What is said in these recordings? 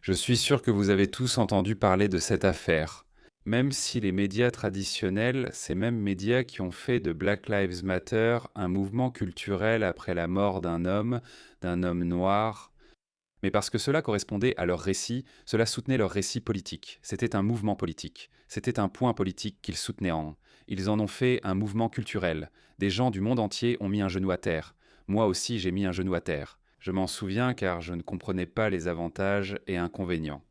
Je suis sûr que vous avez tous entendu parler de cette affaire. Même si les médias traditionnels, ces mêmes médias qui ont fait de Black Lives Matter un mouvement culturel après la mort d'un homme noir, mais parce que cela correspondait à leur récit, cela soutenait leur récit politique. C'était un mouvement politique. C'était un point politique qu'ils soutenaient en. Ils en ont fait un mouvement culturel. Des gens du monde entier ont mis un genou à terre. Moi aussi, j'ai mis un genou à terre. Je m'en souviens car je ne comprenais pas les avantages et inconvénients.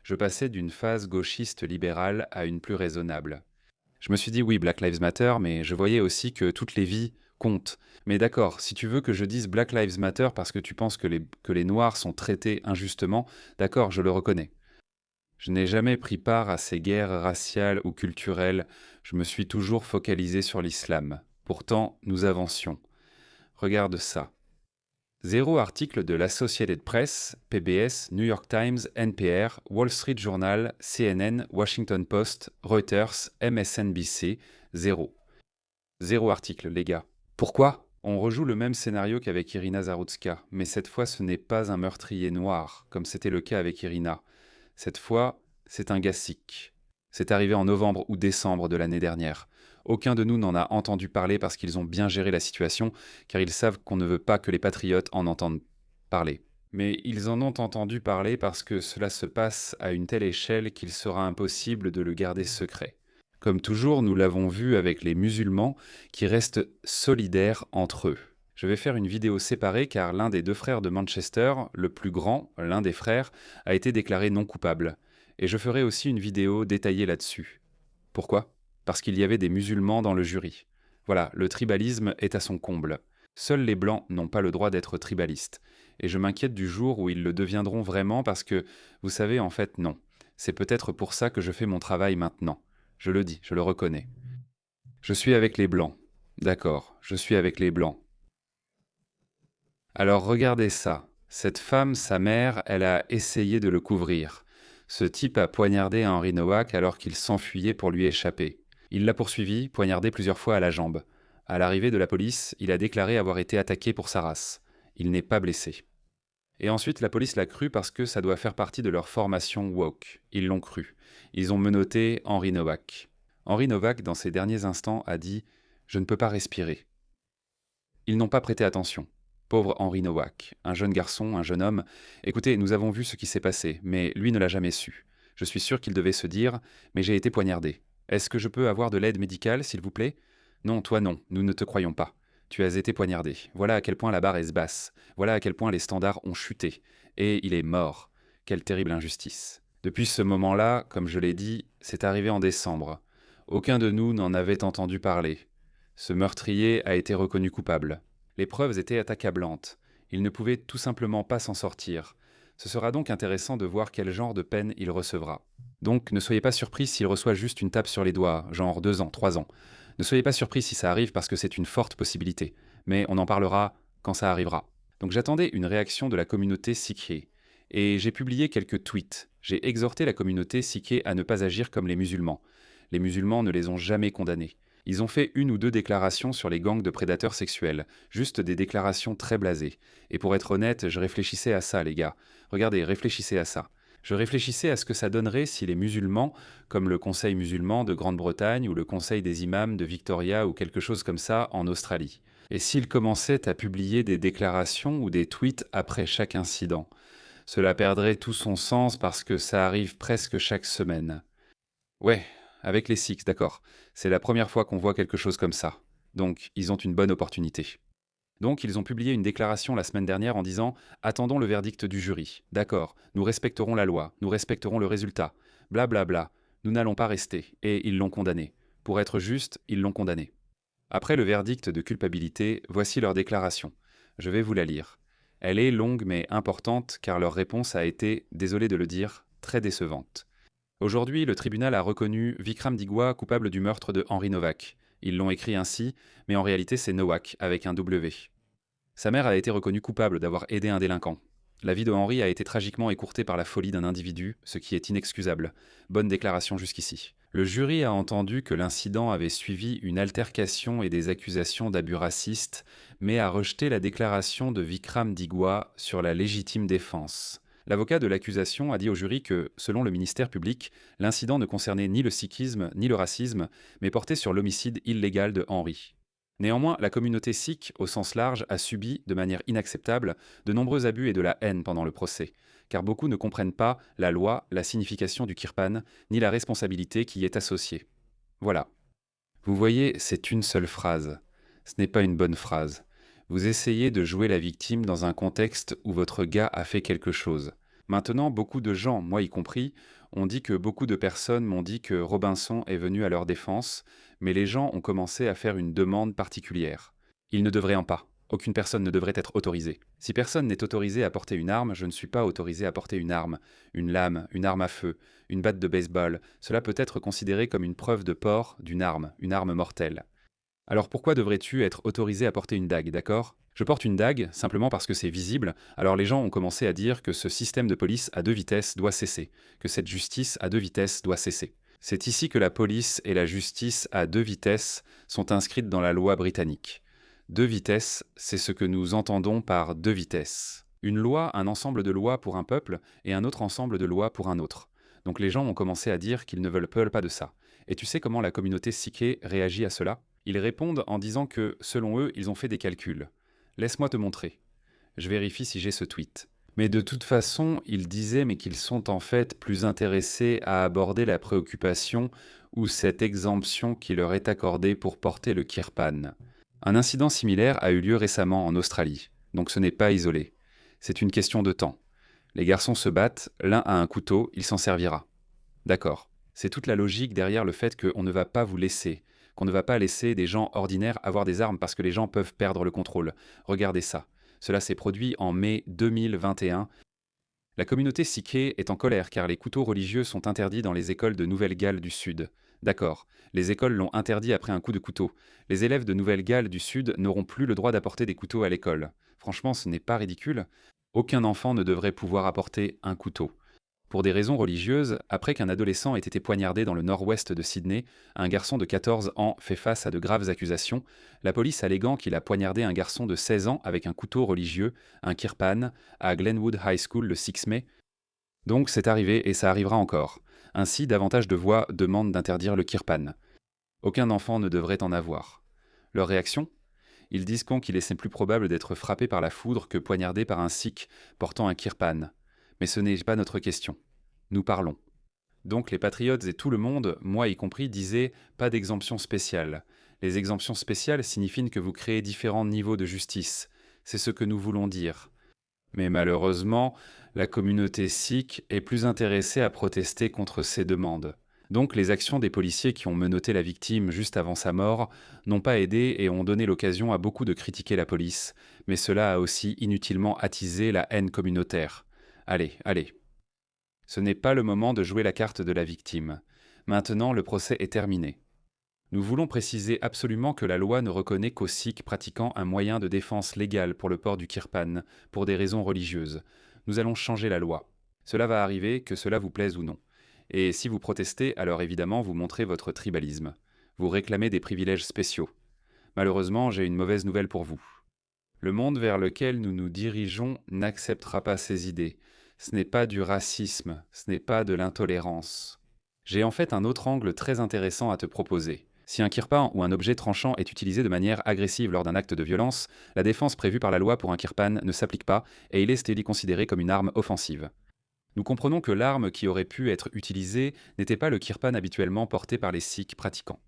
Je passais d'une phase gauchiste libérale à une plus raisonnable. Je me suis dit oui, Black Lives Matter, mais je voyais aussi que toutes les vies comptent. Mais d'accord, si tu veux que je dise Black Lives Matter parce que tu penses que les Noirs sont traités injustement, d'accord, je le reconnais. Je n'ai jamais pris part à ces guerres raciales ou culturelles, je me suis toujours focalisé sur l'islam. Pourtant, nous avancions. Regarde ça. Zéro article de l'Associated Press, PBS, New York Times, NPR, Wall Street Journal, CNN, Washington Post, Reuters, MSNBC, zéro. Zéro article, les gars. Pourquoi? On rejoue le même scénario qu'avec Irina Zarutska, mais cette fois ce n'est pas un meurtrier noir, comme c'était le cas avec Irina. Cette fois, c'est un gars sikh. C'est arrivé en novembre ou décembre de l'année dernière. Aucun de nous n'en a entendu parler parce qu'ils ont bien géré la situation, car ils savent qu'on ne veut pas que les patriotes en entendent parler. Mais ils en ont entendu parler parce que cela se passe à une telle échelle qu'il sera impossible de le garder secret. Comme toujours, nous l'avons vu avec les musulmans qui restent solidaires entre eux. Je vais faire une vidéo séparée car l'un des deux frères de Manchester, le plus grand, l'un des frères, a été déclaré non coupable. Et je ferai aussi une vidéo détaillée là-dessus. Pourquoi? Parce qu'il y avait des musulmans dans le jury. Voilà, le tribalisme est à son comble. Seuls les blancs n'ont pas le droit d'être tribalistes. Et je m'inquiète du jour où ils le deviendront vraiment parce que, vous savez, en fait, non. C'est peut-être pour ça que je fais mon travail maintenant. Je le dis, je le reconnais. Je suis avec les blancs. D'accord, je suis avec les blancs. Alors regardez ça. Cette femme, sa mère, elle a essayé de le couvrir. Ce type a poignardé Henry Nowak alors qu'il s'enfuyait pour lui échapper. Il l'a poursuivi, poignardé plusieurs fois à la jambe. À l'arrivée de la police, il a déclaré avoir été attaqué pour sa race. Il n'est pas blessé. Et ensuite, la police l'a cru parce que ça doit faire partie de leur formation woke. Ils l'ont cru. Ils ont menotté Henry Nowak. Henry Nowak, dans ses derniers instants, a dit « Je ne peux pas respirer ». Ils n'ont pas prêté attention. Pauvre Henry Nowak, un jeune garçon, un jeune homme. Écoutez, nous avons vu ce qui s'est passé, mais lui ne l'a jamais su. Je suis sûr qu'il devait se dire « Mais j'ai été poignardé. Est-ce que je peux avoir de l'aide médicale, s'il vous plaît ?»« Non, toi non, nous ne te croyons pas. Tu as été poignardé. Voilà à quel point la barre est basse. Voilà à quel point les standards ont chuté. Et il est mort. Quelle terrible injustice. » Depuis ce moment-là, comme je l'ai dit, c'est arrivé en décembre. Aucun de nous n'en avait entendu parler. Ce meurtrier a été reconnu coupable. Les preuves étaient accablantes. Il ne pouvait tout simplement pas s'en sortir. Ce sera donc intéressant de voir quel genre de peine il recevra. Donc ne soyez pas surpris s'il reçoit juste une tape sur les doigts, genre 2 ans, 3 ans. Ne soyez pas surpris si ça arrive parce que c'est une forte possibilité. Mais on en parlera quand ça arrivera. Donc j'attendais une réaction de la communauté sikh. Et j'ai publié quelques tweets. J'ai exhorté la communauté sikh à ne pas agir comme les musulmans. Les musulmans ne les ont jamais condamnés. Ils ont fait 1 ou 2 déclarations sur les gangs de prédateurs sexuels, juste des déclarations très blasées. Et pour être honnête, je réfléchissais à ça, les gars. Regardez, réfléchissez à ça. Je réfléchissais à ce que ça donnerait si les musulmans, comme le Conseil musulman de Grande-Bretagne ou le Conseil des imams de Victoria ou quelque chose comme ça en Australie, et s'ils commençaient à publier des déclarations ou des tweets après chaque incident. Cela perdrait tout son sens parce que ça arrive presque chaque semaine. Ouais, avec les Sikhs, d'accord. C'est la première fois qu'on voit quelque chose comme ça. Donc, ils ont une bonne opportunité. Donc, ils ont publié une déclaration la semaine dernière en disant « Attendons le verdict du jury. D'accord, nous respecterons la loi, nous respecterons le résultat. Bla bla bla. Nous n'allons pas rester. » Et ils l'ont condamné. Pour être juste, ils l'ont condamné. Après le verdict de culpabilité, voici leur déclaration. Je vais vous la lire. Elle est longue mais importante car leur réponse a été, désolé de le dire, très décevante. Aujourd'hui, le tribunal a reconnu Vikram Digwa coupable du meurtre de Henry Nowak. Ils l'ont écrit ainsi, mais en réalité c'est Nowak avec un W. Sa mère a été reconnue coupable d'avoir aidé un délinquant. La vie de Henry a été tragiquement écourtée par la folie d'un individu, ce qui est inexcusable. Bonne déclaration jusqu'ici. Le jury a entendu que l'incident avait suivi une altercation et des accusations d'abus racistes, mais a rejeté la déclaration de Vikram Digwa sur la légitime défense. L'avocat de l'accusation a dit au jury que, selon le ministère public, l'incident ne concernait ni le sikhisme ni le racisme, mais portait sur l'homicide illégal de Henry. Néanmoins, la communauté sikh, au sens large, a subi, de manière inacceptable, de nombreux abus et de la haine pendant le procès, car beaucoup ne comprennent pas la loi, la signification du kirpan, ni la responsabilité qui y est associée. Voilà. Vous voyez, c'est une seule phrase. Ce n'est pas une bonne phrase. Vous essayez de jouer la victime dans un contexte où votre gars a fait quelque chose. Maintenant, beaucoup de gens, moi y compris, ont dit que beaucoup de personnes m'ont dit que Robinson est venu à leur défense, mais les gens ont commencé à faire une demande particulière. Ils ne devraient en pas. Aucune personne ne devrait être autorisée. Si personne n'est autorisé à porter une arme, je ne suis pas autorisé à porter une arme, une lame, une arme à feu, une batte de baseball. Cela peut être considéré comme une preuve de port d'une arme, une arme mortelle. Alors pourquoi devrais-tu être autorisé à porter une dague, d'accord? Je porte une dague simplement parce que c'est visible, alors les gens ont commencé à dire que ce système de police à deux vitesses doit cesser, que cette justice à deux vitesses doit cesser. C'est ici que la police et la justice à deux vitesses sont inscrites dans la loi britannique. Deux vitesses, c'est ce que nous entendons par deux vitesses. Une loi, un ensemble de lois pour un peuple, et un autre ensemble de lois pour un autre. Donc les gens ont commencé à dire qu'ils ne veulent pas de ça. Et tu sais comment la communauté sikhée réagit à cela? Ils répondent en disant que, selon eux, ils ont fait des calculs. Laisse-moi te montrer. Je vérifie si j'ai ce tweet. Mais de toute façon, ils disaient mais qu'ils sont en fait plus intéressés à aborder la préoccupation ou cette exemption qui leur est accordée pour porter le kirpan. Un incident similaire a eu lieu récemment en Australie, donc ce n'est pas isolé. C'est une question de temps. Les garçons se battent, l'un a un couteau, il s'en servira. D'accord. C'est toute la logique derrière le fait qu'on ne va pas vous laisser, qu'on ne va pas laisser des gens ordinaires avoir des armes parce que les gens peuvent perdre le contrôle. Regardez ça. Cela s'est produit en mai 2021. La communauté sikhée est en colère car les couteaux religieux sont interdits dans les écoles de Nouvelle-Galles du Sud. D'accord, les écoles l'ont interdit après un coup de couteau. Les élèves de Nouvelle-Galles du Sud n'auront plus le droit d'apporter des couteaux à l'école. Franchement, ce n'est pas ridicule. Aucun enfant ne devrait pouvoir apporter un couteau. Pour des raisons religieuses, après qu'un adolescent ait été poignardé dans le nord-ouest de Sydney, un garçon de 14 ans fait face à de graves accusations, la police alléguant qu'il a poignardé un garçon de 16 ans avec un couteau religieux, un kirpan, à Glenwood High School le 6 mai. Donc c'est arrivé et ça arrivera encore. Ainsi, davantage de voix demandent d'interdire le kirpan. Aucun enfant ne devrait en avoir. Leur réaction? Ils disent qu'il est plus probable d'être frappé par la foudre que poignardé par un sikh portant un kirpan. Mais ce n'est pas notre question. Nous parlons. Donc les patriotes et tout le monde, moi y compris, disaient pas d'exemption spéciale. Les exemptions spéciales signifient que vous créez différents niveaux de justice. C'est ce que nous voulons dire. Mais malheureusement, la communauté sikh est plus intéressée à protester contre ces demandes. Donc les actions des policiers qui ont menotté la victime juste avant sa mort n'ont pas aidé et ont donné l'occasion à beaucoup de critiquer la police, mais cela a aussi inutilement attisé la haine communautaire. Allez, allez. Ce n'est pas le moment de jouer la carte de la victime. Maintenant, le procès est terminé. Nous voulons préciser absolument que la loi ne reconnaît qu'aux sikhs pratiquant un moyen de défense légal pour le port du kirpan, pour des raisons religieuses. Nous allons changer la loi. Cela va arriver, que cela vous plaise ou non. Et si vous protestez, alors évidemment vous montrez votre tribalisme. Vous réclamez des privilèges spéciaux. Malheureusement, j'ai une mauvaise nouvelle pour vous. Le monde vers lequel nous nous dirigeons n'acceptera pas ces idées. Ce n'est pas du racisme, ce n'est pas de l'intolérance. J'ai en fait un autre angle très intéressant à te proposer. Si un kirpan ou un objet tranchant est utilisé de manière agressive lors d'un acte de violence, la défense prévue par la loi pour un kirpan ne s'applique pas et il est considéré comme une arme offensive. Nous comprenons que l'arme qui aurait pu être utilisée n'était pas le kirpan habituellement porté par les sikhs pratiquants.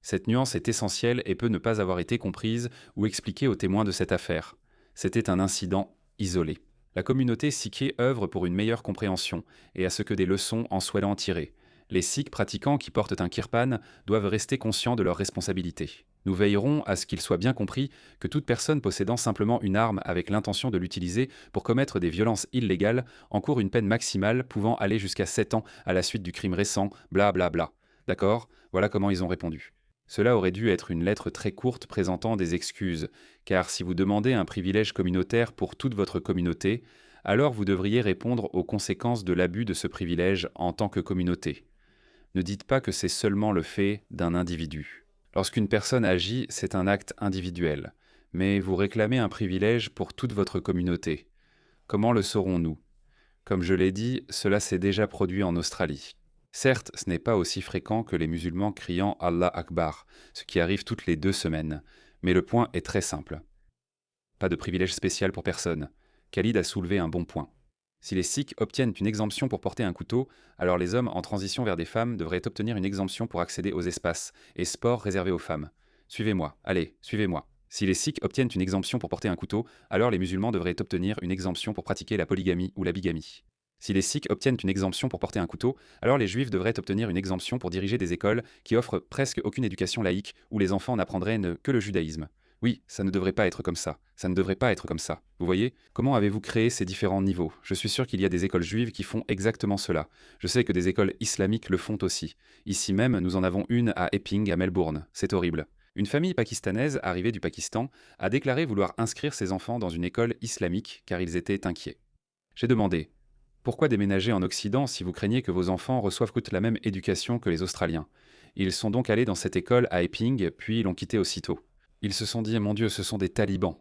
Cette nuance est essentielle et peut ne pas avoir été comprise ou expliquée aux témoins de cette affaire. C'était un incident isolé. La communauté sikhée œuvre pour une meilleure compréhension et à ce que des leçons en soient en tirées. Les sikhs pratiquants qui portent un kirpan doivent rester conscients de leurs responsabilités. Nous veillerons à ce qu'il soit bien compris que toute personne possédant simplement une arme avec l'intention de l'utiliser pour commettre des violences illégales encourt une peine maximale pouvant aller jusqu'à 7 ans à la suite du crime récent, bla bla bla. D'accord? Voilà comment ils ont répondu. Cela aurait dû être une lettre très courte présentant des excuses, car si vous demandez un privilège communautaire pour toute votre communauté, alors vous devriez répondre aux conséquences de l'abus de ce privilège en tant que communauté. Ne dites pas que c'est seulement le fait d'un individu. Lorsqu'une personne agit, c'est un acte individuel, mais vous réclamez un privilège pour toute votre communauté. Comment le saurons-nous? Comme je l'ai dit, cela s'est déjà produit en Australie. Certes, ce n'est pas aussi fréquent que les musulmans criant Allah Akbar, ce qui arrive toutes les 2 semaines, mais le point est très simple. Pas de privilège spécial pour personne. Khalid a soulevé un bon point. Si les Sikhs obtiennent une exemption pour porter un couteau, alors les hommes en transition vers des femmes devraient obtenir une exemption pour accéder aux espaces et sports réservés aux femmes. Suivez-moi, allez, suivez-moi. Si les Sikhs obtiennent une exemption pour porter un couteau, alors les musulmans devraient obtenir une exemption pour pratiquer la polygamie ou la bigamie. Si les Sikhs obtiennent une exemption pour porter un couteau, alors les Juifs devraient obtenir une exemption pour diriger des écoles qui offrent presque aucune éducation laïque où les enfants n'apprendraient que le judaïsme. Oui, ça ne devrait pas être comme ça. Ça ne devrait pas être comme ça. Vous voyez? Comment avez-vous créé ces différents niveaux? Je suis sûr qu'il y a des écoles juives qui font exactement cela. Je sais que des écoles islamiques le font aussi. Ici même, nous en avons une à Epping, à Melbourne. C'est horrible. Une famille pakistanaise arrivée du Pakistan a déclaré vouloir inscrire ses enfants dans une école islamique car ils étaient inquiets. J'ai demandé: pourquoi déménager en Occident si vous craignez que vos enfants reçoivent toute la même éducation que les Australiens? Ils sont donc allés dans cette école à Epping, puis l'ont quittée aussitôt. Ils se sont dit: mon Dieu, ce sont des talibans.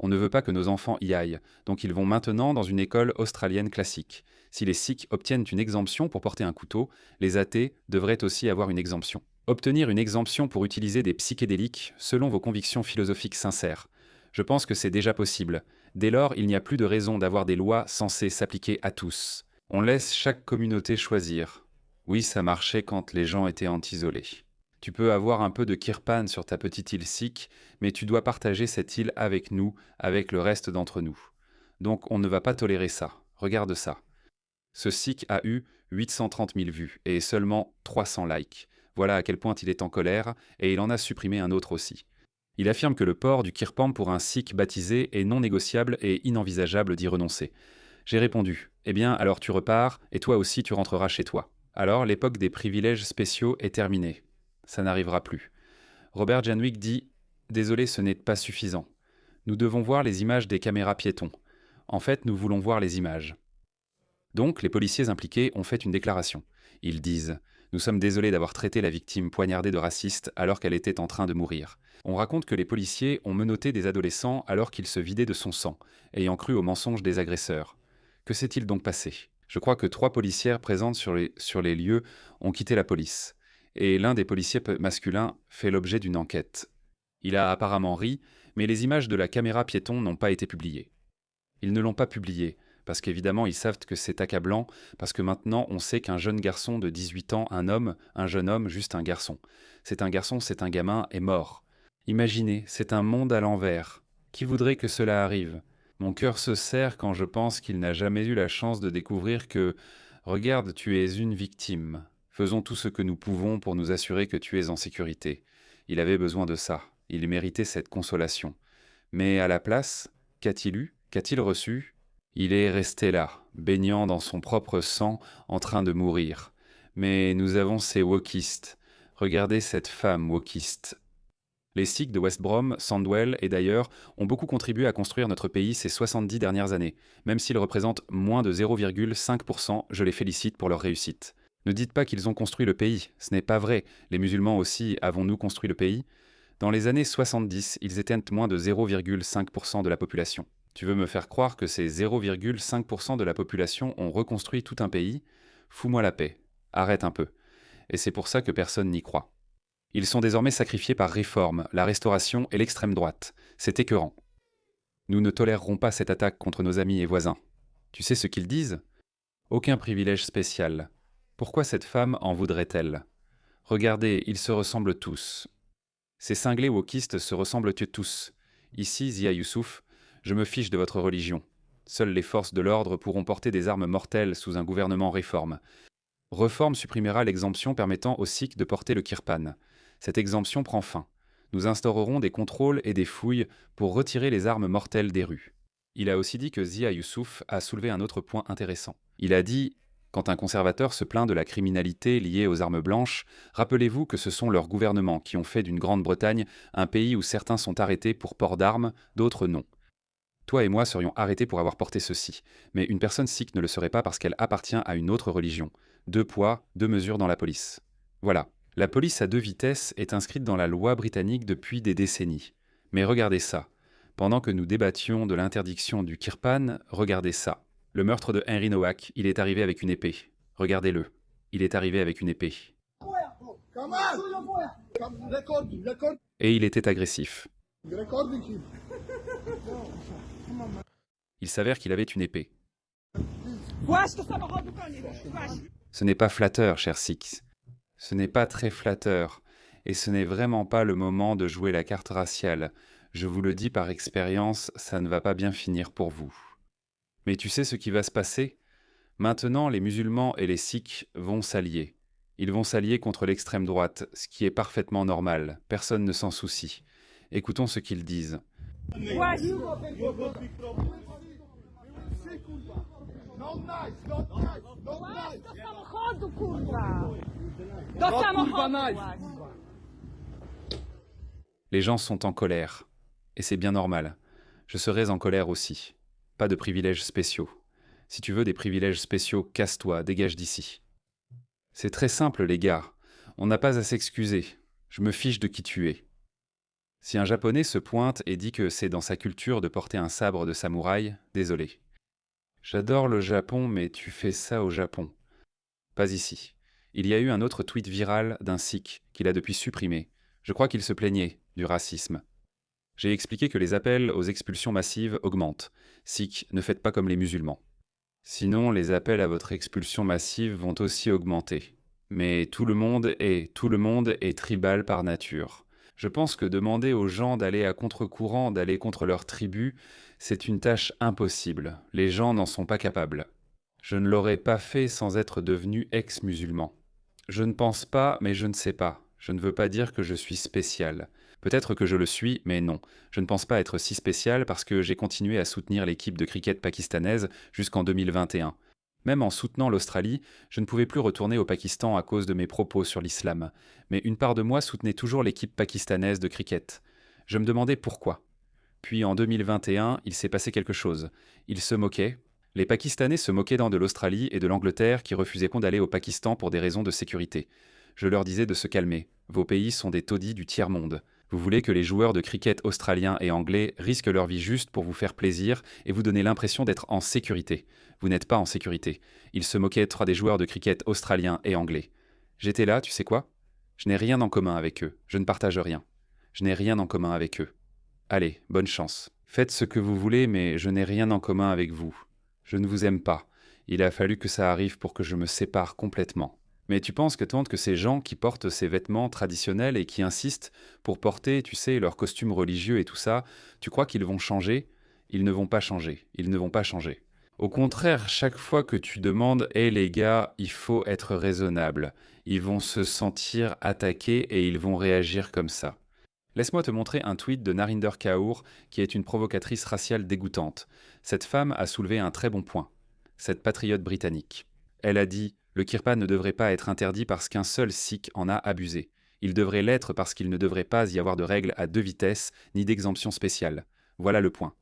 On ne veut pas que nos enfants y aillent, donc ils vont maintenant dans une école australienne classique. Si les Sikhs obtiennent une exemption pour porter un couteau, les athées devraient aussi avoir une exemption. Obtenir une exemption pour utiliser des psychédéliques selon vos convictions philosophiques sincères. Je pense que c'est déjà possible. Dès lors, il n'y a plus de raison d'avoir des lois censées s'appliquer à tous. On laisse chaque communauté choisir. Oui, ça marchait quand les gens étaient en isolé. Tu peux avoir un peu de kirpan sur ta petite île sikh, mais tu dois partager cette île avec nous, avec le reste d'entre nous. Donc on ne va pas tolérer ça. Regarde ça. Ce sikh a eu 830 000 vues et seulement 300 likes. Voilà à quel point il est en colère, et il en a supprimé un autre aussi. Il affirme que le port du kirpan pour un sikh baptisé est non négociable et inenvisageable d'y renoncer. J'ai répondu: eh bien, alors tu repars, et toi aussi tu rentreras chez toi. Alors l'époque des privilèges spéciaux est terminée. Ça n'arrivera plus. Robert Janwick dit: désolé, ce n'est pas suffisant. Nous devons voir les images des caméras piétons. En fait, nous voulons voir les images. Donc, les policiers impliqués ont fait une déclaration. Ils disent: nous sommes désolés d'avoir traité la victime poignardée de raciste alors qu'elle était en train de mourir. On raconte que les policiers ont menotté des adolescents alors qu'ils se vidaient de son sang, ayant cru aux mensonges des agresseurs. Que s'est-il donc passé? Je crois que 3 policières présentes sur les lieux ont quitté la police. Et l'un des policiers masculins fait l'objet d'une enquête. Il a apparemment ri, mais les images de la caméra piéton n'ont pas été publiées. Ils ne l'ont pas publiée, parce qu'évidemment ils savent que c'est accablant, parce que maintenant on sait qu'un jeune garçon de 18 ans, un jeune homme, juste un garçon, c'est un gamin, est mort. Imaginez, c'est un monde à l'envers. Qui voudrait que cela arrive? Mon cœur se serre quand je pense qu'il n'a jamais eu la chance de découvrir que, regarde, tu es une victime. Faisons tout ce que nous pouvons pour nous assurer que tu es en sécurité. Il avait besoin de ça. Il méritait cette consolation. Mais à la place, qu'a-t-il eu? Qu'a-t-il reçu? Il est resté là, baignant dans son propre sang, en train de mourir. Mais nous avons ces wokistes. Regardez cette femme wokiste. Les Sikhs de West Brom, Sandwell et d'ailleurs ont beaucoup contribué à construire notre pays ces 70 dernières années. Même s'ils représentent moins de 0,5%, je les félicite pour leur réussite. Ne dites pas qu'ils ont construit le pays, ce n'est pas vrai. Les musulmans aussi, avons-nous construit le pays? Dans les années 70, ils étaient moins de 0,5% de la population. Tu veux me faire croire que ces 0,5% de la population ont reconstruit tout un pays? Fous-moi la paix. Arrête un peu. Et c'est pour ça que personne n'y croit. Ils sont désormais sacrifiés par Réforme, la Restauration et l'extrême droite. C'est écœurant. Nous ne tolérerons pas cette attaque contre nos amis et voisins. Tu sais ce qu'ils disent? Aucun privilège spécial. Pourquoi cette femme en voudrait-elle? Regardez, ils se ressemblent tous. Ces cinglés wokistes se ressemblent tous. Ici, Zia Youssouf, je me fiche de votre religion. Seules les forces de l'ordre pourront porter des armes mortelles sous un gouvernement Réforme. Réforme supprimera l'exemption permettant aux Sikhs de porter le kirpan. Cette exemption prend fin. Nous instaurerons des contrôles et des fouilles pour retirer les armes mortelles des rues. Il a aussi dit que Zia Youssouf a soulevé un autre point intéressant. Il a dit: quand un conservateur se plaint de la criminalité liée aux armes blanches, rappelez-vous que ce sont leurs gouvernements qui ont fait d'une Grande-Bretagne un pays où certains sont arrêtés pour port d'armes, d'autres non. Toi et moi serions arrêtés pour avoir porté ceci, mais une personne sikh ne le serait pas parce qu'elle appartient à une autre religion. 2 poids, 2 mesures dans la police. Voilà. La police à 2 vitesses est inscrite dans la loi britannique depuis des décennies. Mais regardez ça. Pendant que nous débattions de l'interdiction du kirpan, regardez ça. Le meurtre de Henry Nowak, il est arrivé avec une épée. Regardez-le. Il est arrivé avec une épée. Et il était agressif. Il s'avère qu'il avait une épée. Ce n'est pas flatteur, cher Six. Ce n'est pas très flatteur. Et ce n'est vraiment pas le moment de jouer la carte raciale. Je vous le dis par expérience, ça ne va pas bien finir pour vous. Mais tu sais ce qui va se passer ? Maintenant, les musulmans et les sikhs vont s'allier. Ils vont s'allier contre l'extrême droite, ce qui est parfaitement normal. Personne ne s'en soucie. Écoutons ce qu'ils disent. Les gens sont en colère. Et c'est bien normal. Je serais en colère aussi. Pas de privilèges spéciaux. Si tu veux des privilèges spéciaux, casse-toi, dégage d'ici. C'est très simple, les gars. On n'a pas à s'excuser. Je me fiche de qui tu es. Si un Japonais se pointe et dit que c'est dans sa culture de porter un sabre de samouraï, désolé. J'adore le Japon, mais tu fais ça au Japon. Pas ici. Il y a eu un autre tweet viral d'un Sikh qu'il a depuis supprimé. Je crois qu'il se plaignait du racisme. J'ai expliqué que les appels aux expulsions massives augmentent. Sikh, ne faites pas comme les musulmans. Sinon, les appels à votre expulsion massive vont aussi augmenter. Mais tout le monde est tribal par nature. Je pense que demander aux gens d'aller à contre-courant, d'aller contre leur tribu, c'est une tâche impossible. Les gens n'en sont pas capables. Je ne l'aurais pas fait sans être devenu ex-musulman. Je ne pense pas, mais je ne sais pas. Je ne veux pas dire que je suis spécial. Peut-être que je le suis, mais non. Je ne pense pas être si spécial parce que j'ai continué à soutenir l'équipe de cricket pakistanaise jusqu'en 2021. Même en soutenant l'Australie, je ne pouvais plus retourner au Pakistan à cause de mes propos sur l'islam. Mais une part de moi soutenait toujours l'équipe pakistanaise de cricket. Je me demandais pourquoi. Puis en 2021, il s'est passé quelque chose. Ils se moquaient. Les Pakistanais se moquaient de l'Australie et de l'Angleterre qui refusaient d'aller au Pakistan pour des raisons de sécurité. Je leur disais de se calmer. Vos pays sont des taudis du tiers-monde. Vous voulez que les joueurs de cricket australiens et anglais risquent leur vie juste pour vous faire plaisir et vous donner l'impression d'être en sécurité. Vous n'êtes pas en sécurité. Ils se moquaient des joueurs de cricket australiens et anglais. J'étais là, tu sais quoi ? Je n'ai rien en commun avec eux. Je ne partage rien. Je n'ai rien en commun avec eux. Allez, bonne chance. Faites ce que vous voulez, mais je n'ai rien en commun avec vous. Je ne vous aime pas. Il a fallu que ça arrive pour que je me sépare complètement. Mais tu penses que ces gens qui portent ces vêtements traditionnels et qui insistent pour porter, tu sais, leurs costumes religieux et tout ça, tu crois qu'ils vont changer ? Ils ne vont pas changer. Ils ne vont pas changer. Au contraire, chaque fois que tu demandes « Hé les gars, il faut être raisonnable », ils vont se sentir attaqués et ils vont réagir comme ça. Laisse-moi te montrer un tweet de Narinder Kaur, qui est une provocatrice raciale dégoûtante. Cette femme a soulevé un très bon point. Cette patriote britannique. Elle a dit « Le kirpan ne devrait pas être interdit parce qu'un seul sikh en a abusé. Il devrait l'être parce qu'il ne devrait pas y avoir de règles à deux vitesses, ni d'exemption spéciale. Voilà le point. »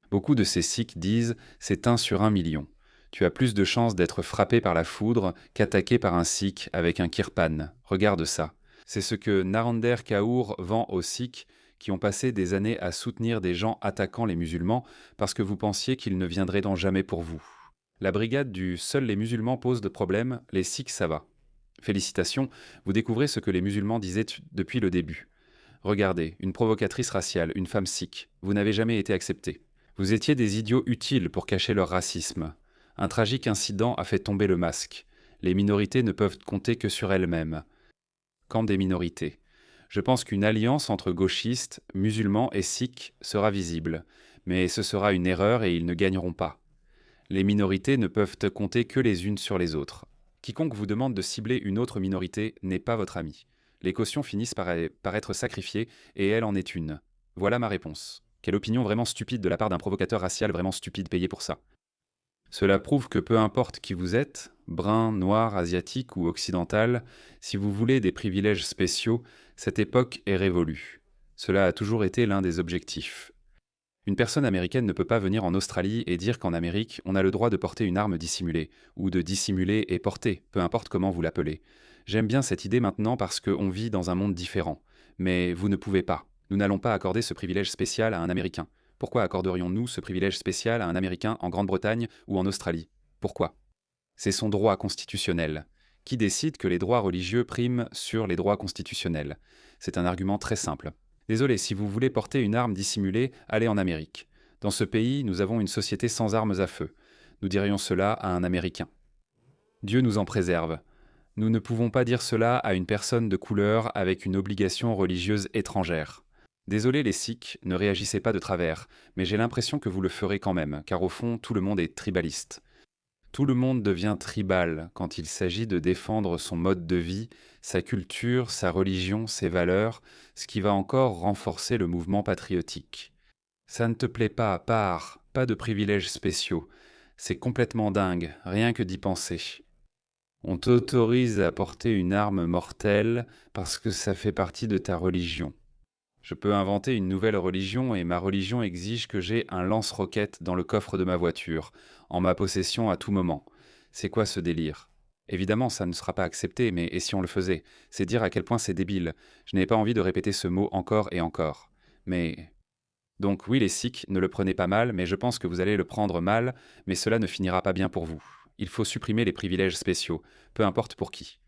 Beaucoup de ces sikhs disent « C'est 1 sur 1 million. Tu as plus de chances d'être frappé par la foudre qu'attaqué par un sikh avec un kirpan. Regarde ça. » C'est ce que Narinder Kaur vend aux Sikhs qui ont passé des années à soutenir des gens attaquant les musulmans parce que vous pensiez qu'ils ne viendraient donc jamais pour vous. La brigade du « Seuls les musulmans posent de problème », les Sikhs ça va. Félicitations, vous découvrez ce que les musulmans disaient depuis le début. Regardez, une provocatrice raciale, une femme sikh, vous n'avez jamais été accepté. Vous étiez des idiots utiles pour cacher leur racisme. Un tragique incident a fait tomber le masque. Les minorités ne peuvent compter que sur elles-mêmes. Camp des minorités. Je pense qu'une alliance entre gauchistes, musulmans et sikhs sera visible, mais ce sera une erreur et ils ne gagneront pas. Les minorités ne peuvent compter que les unes sur les autres. Quiconque vous demande de cibler une autre minorité n'est pas votre ami. Les cautions finissent par être sacrifiées et elle en est une. Voilà ma réponse. Quelle opinion vraiment stupide de la part d'un provocateur racial vraiment stupide payé pour ça. Cela prouve que peu importe qui vous êtes, brun, noir, asiatique ou occidental, si vous voulez des privilèges spéciaux, cette époque est révolue. Cela a toujours été l'un des objectifs. Une personne américaine ne peut pas venir en Australie et dire qu'en Amérique, on a le droit de porter une arme dissimulée, ou de dissimuler et porter, peu importe comment vous l'appelez. J'aime bien cette idée maintenant parce qu'on vit dans un monde différent. Mais vous ne pouvez pas. Nous n'allons pas accorder ce privilège spécial à un Américain. Pourquoi accorderions-nous ce privilège spécial à un Américain en Grande-Bretagne ou en Australie? Pourquoi? C'est son droit constitutionnel. Qui décide que les droits religieux priment sur les droits constitutionnels? C'est un argument très simple. Désolé, si vous voulez porter une arme dissimulée, allez en Amérique. Dans ce pays, nous avons une société sans armes à feu. Nous dirions cela à un Américain. Dieu nous en préserve. Nous ne pouvons pas dire cela à une personne de couleur avec une obligation religieuse étrangère. Désolé les Sikhs, ne réagissez pas de travers, mais j'ai l'impression que vous le ferez quand même, car au fond, tout le monde est tribaliste. Tout le monde devient tribal quand il s'agit de défendre son mode de vie, sa culture, sa religion, ses valeurs, ce qui va encore renforcer le mouvement patriotique. Ça ne te plaît pas, pars, pas de privilèges spéciaux. C'est complètement dingue, rien que d'y penser. On t'autorise à porter une arme mortelle parce que ça fait partie de ta religion. Je peux inventer une nouvelle religion et ma religion exige que j'ai un lance-roquette dans le coffre de ma voiture, en ma possession à tout moment. C'est quoi ce délire? Évidemment, ça ne sera pas accepté, mais et si on le faisait? C'est dire à quel point c'est débile. Je n'ai pas envie de répéter ce mot encore et encore. Mais... Donc oui, les Sikhs, ne le prenez pas mal, mais je pense que vous allez le prendre mal, mais cela ne finira pas bien pour vous. Il faut supprimer les privilèges spéciaux, peu importe pour qui.